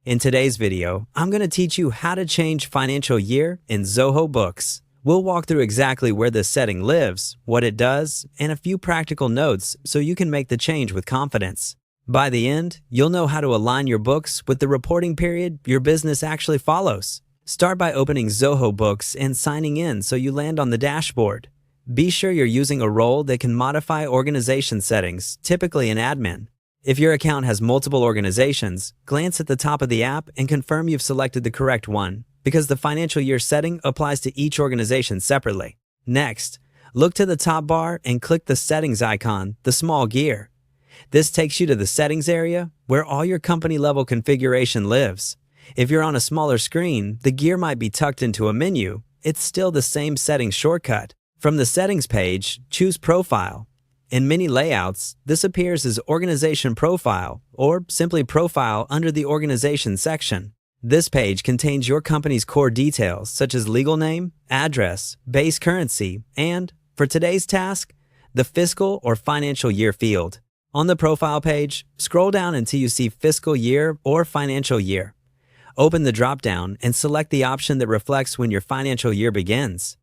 In today's video, I'm going to teach you how to change financial year in Zoho Books. We'll walk through exactly where this setting lives, what it does, and a few practical notes so you can make the change with confidence. By the end, you'll know how to align your books with the reporting period your business actually follows. Start by opening Zoho Books and signing in so you land on the dashboard. Be sure you're using a role that can modify organization settings, typically an admin. If your account has multiple organizations, glance at the top of the app and confirm you've selected the correct one, because the financial year setting applies to each organization separately. Next, look to the top bar and click the settings icon, the small gear. This takes you to the settings area where all your company level configuration lives. If you're on a smaller screen, the gear might be tucked into a menu. It's still the same settings shortcut. From the settings page, choose Profile. In many layouts, this appears as Organization Profile or simply Profile under the Organization section. This page contains your company's core details such as legal name, address, base currency, and, for today's task, the fiscal or financial year field. On the Profile page, scroll down until you see Fiscal Year or Financial Year. Open the drop-down and select the option that reflects when your financial year begins.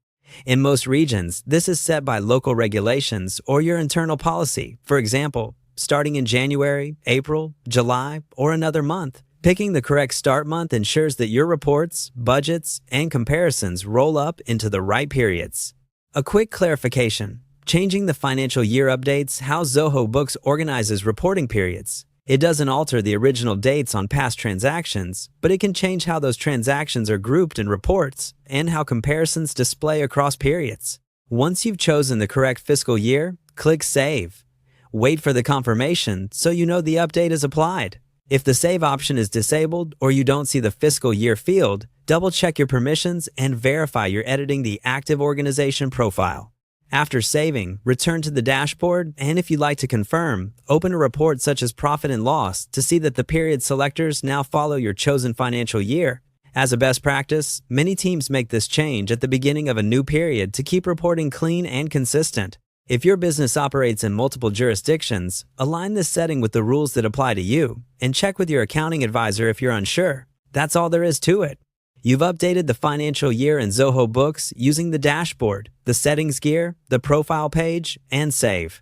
In most regions, this is set by local regulations or your internal policy, for example, starting in January, April, July, or another month. Picking the correct start month ensures that your reports, budgets, and comparisons roll up into the right periods. A quick clarification: changing the financial year updates how Zoho Books organizes reporting periods. It doesn't alter the original dates on past transactions, but it can change how those transactions are grouped in reports and how comparisons display across periods. Once you've chosen the correct fiscal year, click Save. Wait for the confirmation so you know the update is applied. If the Save option is disabled or you don't see the fiscal year field, double-check your permissions and verify you're editing the active organization profile. After saving, return to the dashboard, and if you'd like to confirm, open a report such as Profit and Loss to see that the period selectors now follow your chosen financial year. As a best practice, many teams make this change at the beginning of a new period to keep reporting clean and consistent. If your business operates in multiple jurisdictions, align this setting with the rules that apply to you, and check with your accounting advisor if you're unsure. That's all there is to it. You've updated the financial year in Zoho Books using the dashboard, the settings gear, the profile page, and Save.